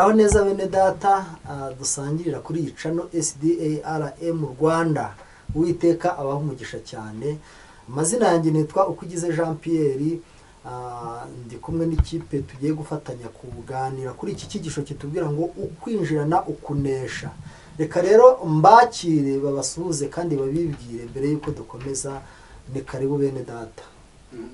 muraho neza bene data, dusangirira kuri iyi channel SDARM Rwanda. Uwiteka abaho umugisha cyane. Amazina yanjye nitwa Ukugize Jean Pierre, ndi kumwe n'ikipe tugiye gufatanya kuganira kuri iki cyigisho kitubwira ngo ukwinjirana ukunesha. Reka rero mbakire babasuhuze kandi babibwire mbere yuko dukomeza. Ni karibu bene data.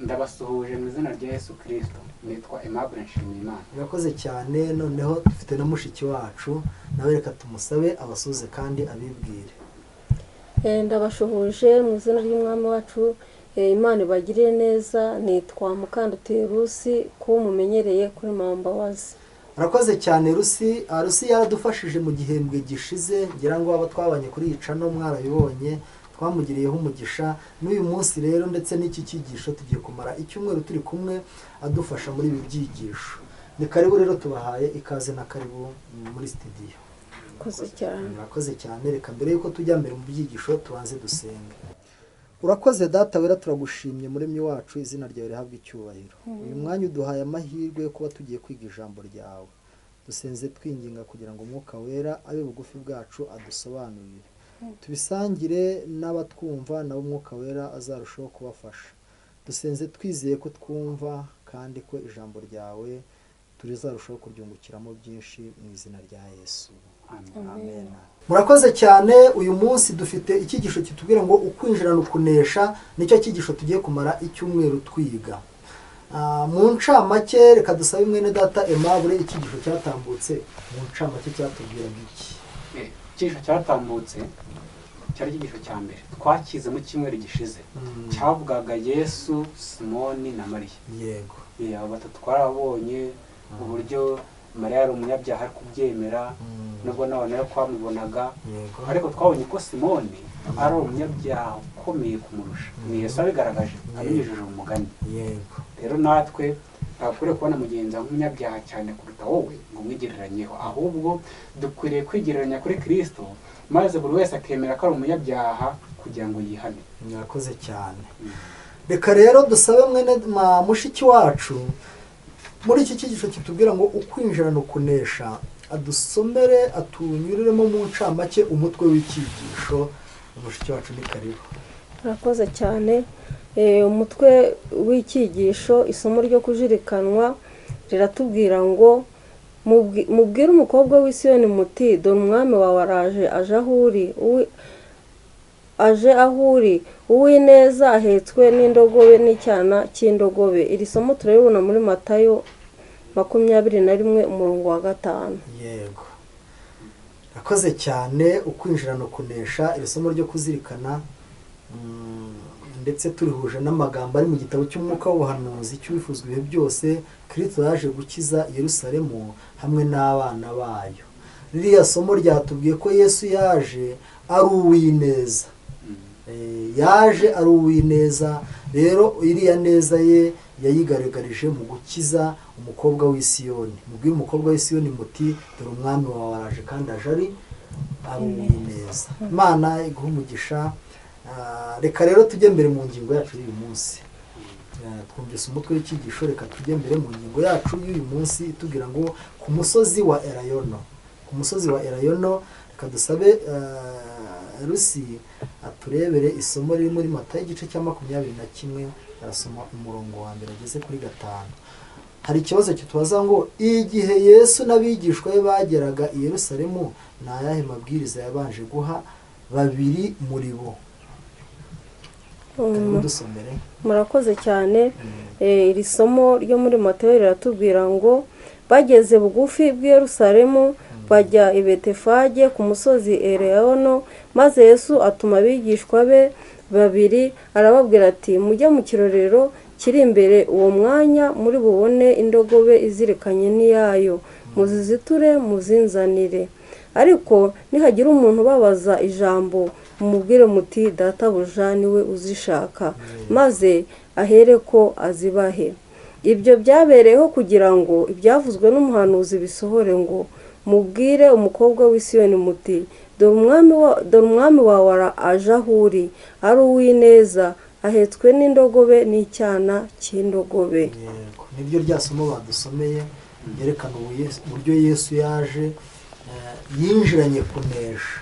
Ndabasuhuje mu izina rya Yesu Kristo. Nitwa Aimable Nshimiyimana. Urakoze cyane. Noneho dufite na mushiki wacu, nawe reka tumusabe abasuhuze kandi abibwire. Ndabashuhuje mu izina ry'umwami wacu, Imana ibagirire neza. Nitwa Mukandutiye Rusi, ko mumenyereye kuri Mambabazi. Urakoze cyane Rusi. Rusi yaradufashije mu gihembwe gishize, ngira ngo aba twabanye kuri iyi channel mwarabibonye, twamugiriyeho umugisha. N'uyu munsi rero ndetse n'iki cyigisho tugiye kumara icyumweru turi kumwe adufasha muri ibi byigisho. Ni karibu rero, tubahaye ikaze na karibu muri studio. Urakoze cyane. Reka mbere yuko tujya mbere mu byigisho tubanze dusenge. Urakoze data wera, turagushimye muremyi wacu, izina ryawe rihabwa icyubahiro. Uyu mwanya uduhaye amahirwe yo kuba tugiye kwiga ijambo ryawe. Dusenze twinginga kugira ngo umwuka wera abe bugufi bwacu adusobanurire. Tubisangire n'abatwumva, nabo umwuka wera azarushaho kubafasha. Dusenze twizeye ko twumva kandi ko ijambo ryawe turizarushaho kuryungukiramo byinshi mu izina rya Yesu. Amen. Murakoze cyane. Uyu munsi dufite icyigisho kitubwira ngo ukwinjirana ukunesha. Nicyo cyigisho tugiye kumara icyumweru twiga. Mu ncamake reka dusabe mwene data Aimable, icyigisho cyatambutse mu ncamake cyatubwira iki? Icyigisho cyatambutse cyari icyigisho cya mbere twakize mu cyumweru gishize, cyavugaga Yesu, Simoni na Mariya. Yego. Abo batatu twarabonye uburyo Mariya yari umunyabyaha ari kubyemera, nubwo n'abantu rero twamubonaga, ariko twabonye ko Simoni ari umunyabyaha ukomeye kumurusha. Ni Yesu abigaragaje abinyujije umugani. Yego. Rero natwe ntakwiriye kubona mugenzi nk'umunyabyaha cyane kuruta wowe ngo umwigereranyeho, ahubwo dukwiriye kwigereranya kuri Kristo, maze buri wese akemera ko ari umunyabyaha kugira ngo yihane. Murakoze cyane. Reka rero dusabe mwene mushiki wacu muri iki cyigisho kitubwira ngo ukwinjirana ukunesha, adusomere atunyuriremo mu ncamake umutwe w'icyigisho. Mushiki wacu ni karibu. Urakoze cyane. Umutwe w'icyigisho, isomo ryo kujirikanwa, riratubwira ngo mubwire umukobwa w'i Siyoni muti, dore umwami wawe araje, aje aho uri, uw'ineza, ahetswe n'indogobe n'icyana cy'indogobe. Iri somo turabibona muri Matayo 21:5. Yego. Urakoze cyane. Ukwinjirana ukunesha, iri somo ryo kuzirikana, ndetse turihuje n'amagambo ari mu gitabo cy'umwuka w'ubuhanuzi cy'ubifuzwa ibihe byose. Kristo yaje gukiza Yerusalemu hamwe n'abana bayo. Ririya somo ryatubwiye ko Yesu yaje ari uw'ineza. Yaje ari uw'ineza. Rero iriya neza ye yayigaragarije mu gukiza umukobwa w'i Siyoni. Mubwire umukobwa w'i Siyoni muti, dore umwami wawe araje kandi aje ari uw'ineza. Imana iguhe umugisha. Reka rero tujye mbere mu ngingo yacu y'uyu munsi. Twumvise umutwe w'icyigisho, reka tujye mbere mu ngingo yacu y'uyu munsi itubwira ngo ku musozi wa Elayono. Ku musozi wa Elayono, reka dusabe Rusi aturebere isomo riri muri Matayo igice cya 21. Arasoma umurongo wa mbere ageze kuri 5. Hari ikibazo kitubaza ngo igihe Yesu n'abigishwa be bageraga i Yerusalemu, ni ayahe mabwiriza yabanje guha babiri muri bo? Murakoze cyane. Iri somo ryo muri Matayo riratubwira ngo bageze bugufi bw'i Yerusalemu, bajya i Betefage ku musozi Elayono, maze Yesu atuma abigishwa be babiri, arababwira ati, mujye mu kirorero kiri imbere, uwo mwanya muri bubone indogobe izirikanye n'iyayo, muziziture muzinzanire. Ariko nihagira umuntu ubabaza ijambo, mumubwire muti, databuja niwe uzishaka, maze ahereko azibahe. Ibyo byabereyeho kugira ngo ibyavuzwe n'umuhanuzi bisohore ngo, mubwire umukobwa w'i Siyoni muti, dore umwami wawe aje aho uri, ari uw'ineza, ahetswe n'indogobe n'icyana cy'indogobe. Nibyo rya somo badusomeye. yerekana uburyo Yesu yaje yinjiranye kunesha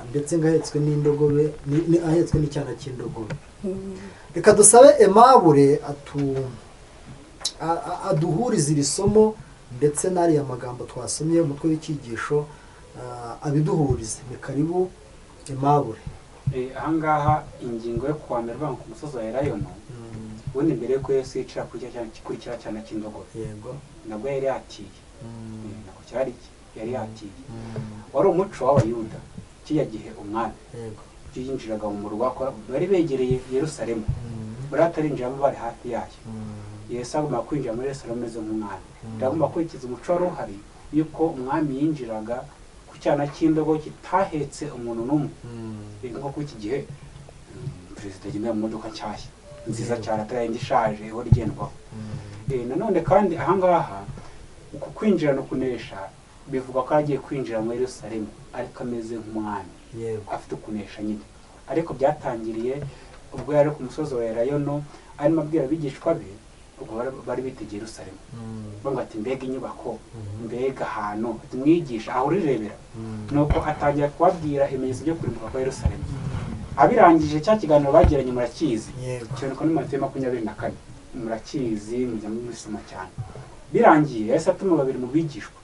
ndetse ngo ahetswe n'indogobe ahetswe n'icyana cy'indogobe. Reka dusabe Aimable aduhuriza iri somo ndetse n'ariya magambo twasomye umutwe w'icyigisho abiduhurize. Ni karibu Aimable. Ahangaha ingingo yo kuwa mbere banga ku musozi wa Elayono, ubundi mbere yuko Yesu yicara kuri kiriya cyana cy'indogobe, yego, nabwo yari yatiye, ntabwo cyari yari yatiye, wari umuco w'Abayuda kiriya gihe umwami yinjiraga mu murwa, bari begereye Yerusalemu, bari atarinjiramo bari hafi yayo. Yesu agomba kwinjira muri Yerusalemu ameze nk'umwami, agomba kurikiza umuco wari uhari yuko umwami yinjiraga ku cyana cy'indogobe kitahetse umuntu n'umwe. Nko kuri iki gihe perezida agendera mu modoka nshyashya nziza cyane atari indi ishaje ihora igendwaho. Nanone kandi ahangaha uku kwinjira no kunesha bivuga ko agiye kwinjira muri Yerusalemu ariko ameze nk'umwami, afite ukunesha nyine. Ariko byatangiriye ubwo yari ku musozi wa Elayono arimo abwira abigishwa be, ubwo bari bitegeye Yerusalemu, bavuga ati mbega inyubako, mbega ahantu mwigisha aho urirebera. Nuko atangira kubabwira ibimenyetso byo kurimbuka kwa Yerusalemu. Abirangije cya kiganiro bagiranye murakizi, cyoneka ni Matayo 24, murakizi mujya musoma cyane. Birangiye Yesu atuma babiri mu bigishwa,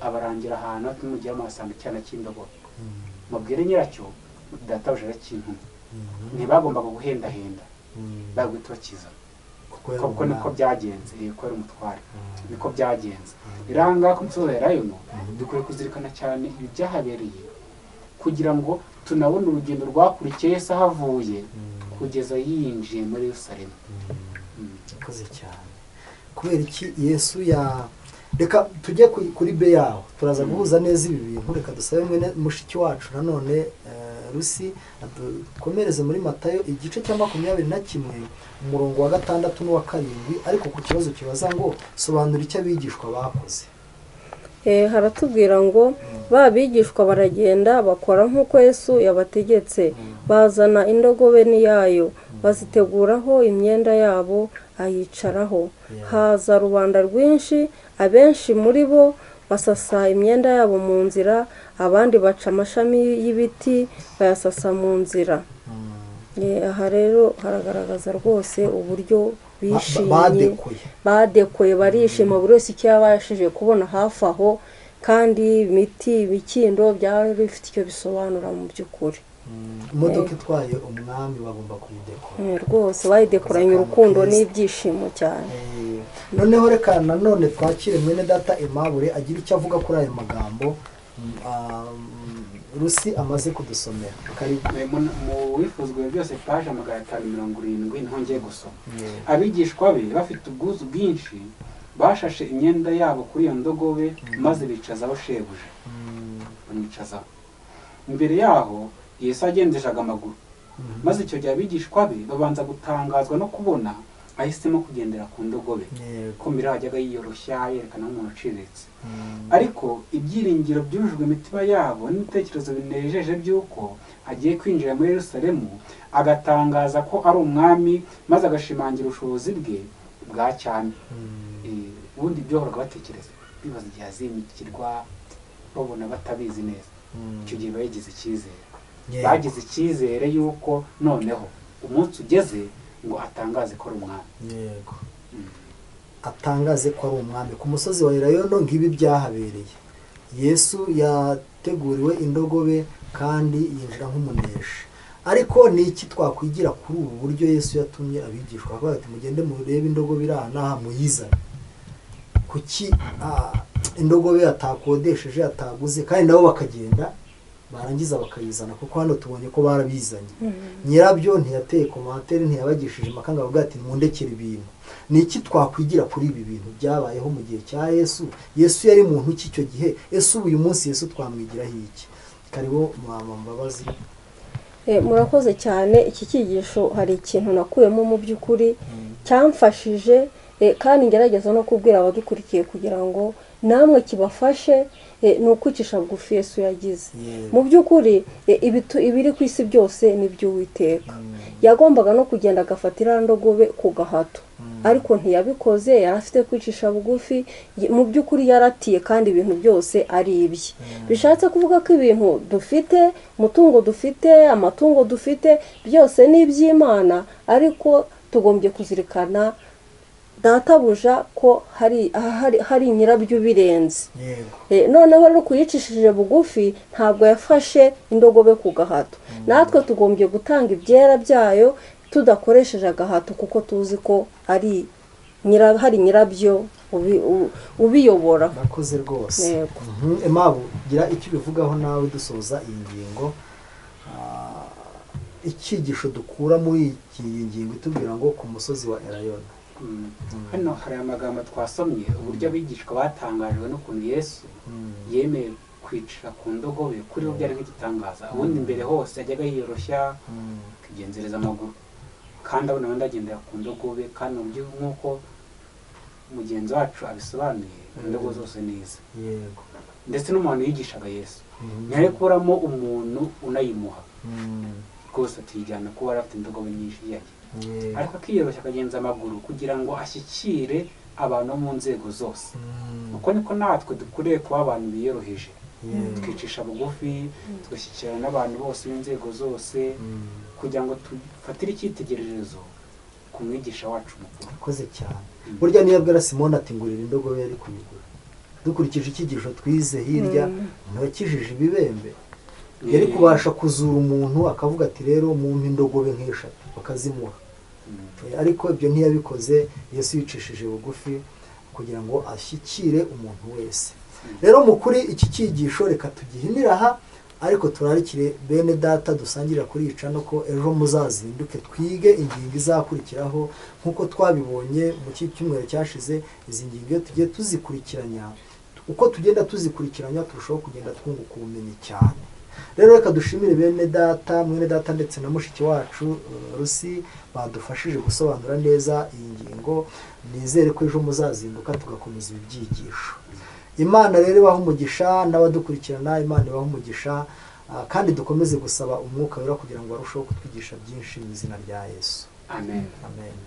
abarangira ahantu ati mujye amasanga icyana cy'indogobe, mubwire nyiracyo databuja arakintumye. Ntibagombaga guhendahenda, bagwita bakiza kuko niko byagenze, ko ari umutware, niko byagenze. Iranga ku musozi wa Elayono dukwiye kuzirikana cyane ibi byahabereye kugira ngo tunabona urugendo rwakurikiye Yesu ahavuye kugeza yinjiye muri Yerusalemu. Yakoze cyane. Kubera iki Yesu reka tujye kuri be yaho, turaza guhuza neza ibi bintu. Reka dusabe mwene mushiki wacu nanone Rusi adukomereze muri Matayo igice cya 21 umurongo wa 6 n'uwa 7, ariko ku kibazo kibaza ngo sobanura icyo abigishwa bakoze. Haratubwira ngo babigishwa baragenda bakora nk'uko Yesu yabategetse, bazana indogobe niyayo, baziteguraho imyenda yabo ayicaraho. Haza rubanda rwinshi, abenshi muri bo basasa imyenda yabo mu nzira, abandi baca amashami y'ibiti bayasasa mu nzira. Aha rero haragaragaza rwose uburyo bishimye, badekoye barishima, buri wese icyo yabashije kubona hafi aho, kandi ibiti, ibikindo byari bifite icyo bisobanura mu by'ukuri. Imodoka itwaye umwami bagomba kuyidekora rwose, bayidekoranye urukundo n'ibyishimo cyane. Noneho reka nanone twakire mwene data Aimable agira icyo avuga kuri aya magambo Rusi amaze kudusomera. Mu wifuzwe byose paje 570 niho ngiye gusoma. Abigishwa be bafite ubwuzu bwinshi bashashe imyenda yabo kuri iyo ndogobe, maze bicazaho shebuja, bamwicazaho. Imbere yaho Yesu agendejaga amaguru, maze icyo gihe abigishwa be babanza gutangazwa no kubona ahisemo kugendera ku ndogobe, ko mbere hajyaga yiyoroshya yerekana nk'umuntu uciriritse. Ariko ibyiringiro byujujwe imitima yabo n'ibitekerezo binejeje by'uko agiye kwinjira muri Yerusalemu, agatangaza ko ari umwami, maze agashimangira ubushobozi bwe bwa cyane. Ubundi byohoraga batekereza, bibaza igihe azimikirwa, babona batabizi neza. Icyo gihe bagize icyizere, bagize icyizere y'uko noneho umunsi ugeze ngo atangaze ko ari umwami. Yego, atangaze ko ari umwami. Ku musozi wa Elayono ngibi byahabereye. Yesu yateguriwe indogobe kandi yinjira nk'umuneshi. Ariko ni iki twakwigira kuri ubu buryo Yesu yatumye abigishwa avuga ati mugende murebe indogobe iri aha n'aha muyizane? Kuki indogobe atakodesheje, ataguze, kandi nabo bakagenda barangiza bakayizana? Kuko hano tubonye ko barabizanye. Nyirabyo ntiyateye komantere, ntiyabagishije makanga avuga ati mundekere ibintu. Ni iki twakwigira kuri ibi bintu byabayeho mu gihe cya Yesu? Yesu yari muntu ki icyo gihe? Yesu uyu munsi Yesu twamwigiraho iki? Karibo mama Mbabazi. Murakoze cyane. Iki cyigisho hari ikintu nakuyemo mu by'ukuri cyamfashije, kandi ngerageza no kubwira abadukurikiye kugira ngo namwe kibafashe. Ni ukwicisha bugufi Yesu yagize. Mu by'ukuri ibiri ku isi byose ni by'Uwiteka. yagombaga no kugenda agafata iriya ndogobe ku gahato ariko ntiyabikoze, yari afite kwicisha bugufi, mu by'ukuri yaratiye kandi ibintu byose ari ibye. Bishatse kuvuga ko ibintu dufite, umutungo dufite, amatungo dufite, byose ni iby'Imana, ariko tugombye kuzirikana databuja ko hari nyirabyo birenze. Noneho rero kuyicishije bugufi ntabwo yafashe indogobe ku gahato. Natwe tugombye gutanga ibyera byayo tudakoresheje agahato, kuko tuzi ko hari nyirabyo ubiyobora. Nakoze rwose. Emabu, gira icyo ubivugaho nawe dusoza iyi ngingo. Icyigisho dukura muri iyi ngingo itubwira ngo ku musozi wa Elayono. Hano hari amagambo twasomye, uburyo abigishwa batangajwe n'ukuntu Yesu yemeye kwicira ku ndogobe, kuri bo byari nk'igitangaza. Ubundi mbere hose yajyaga yiyoroshya akigenzereza amaguru, kandi abona abandi agendera ku ndogobe, kandi mu buryo nk'uko mugenzi wacu abisobanuye, indogobe zose neza. Ndetse n'umuntu yigishaga Yesu ntiyari kuburamo umuntu unayimuha rwose, atijyana kuba yari afite indogobe nyinshi yagiye, ariko akiyoroshya akagenza amaguru kugira ngo ashyikire abantu bo mu nzego zose. uko niko natwe dukwiriye kuba abantu biyoroheje, twicisha bugufi, tugashyikirana n'abantu bose b'inzego zose, kugira ngo dufatire icyitegererezo ku mwigisha wacu mukuru. Akoze cyane. Burya niyo abwira Simoni ati ngurira indogobe yari kuyigura, dukurikije icyigisho twize hirya, ntibakijije ibibembe, yari kubasha kuzura umuntu akavuga ati rero mumpe indogobe nk'eshatu bakazimuha. Ariko ibyo ntiyabikoze. Yesu yicishije bugufi kugira ngo ashyikire umuntu wese. Rero mukuri iki cyigisho reka tugihinira aha, ariko turarikire bene data dusangirira kuri Icano ko ejo muzazinduke twige ingingo izakurikiraho, nk'uko twabibonye mu cyumweru cyashize. Izi ngingo iyo tugiye tuzikurikiranya, uko tugenda tuzikurikiranya turushaho kugenda twunguka ubumenyi cyane. Rero reka dushimire bene data, mwene data ndetse na mushiki wacu Rusi, badufashije gusobanura neza iyi ngingo. Nizere ko ejo muzazinduka tugakomeza ibi byigisho. Imana rero ibaha umugisha, n'abadukurikirana Imana ibaha umugisha, kandi dukomeze gusaba umwuka wera kugira ngo arusheho kutwigisha byinshi mu izina rya Yesu. Amen. Amen.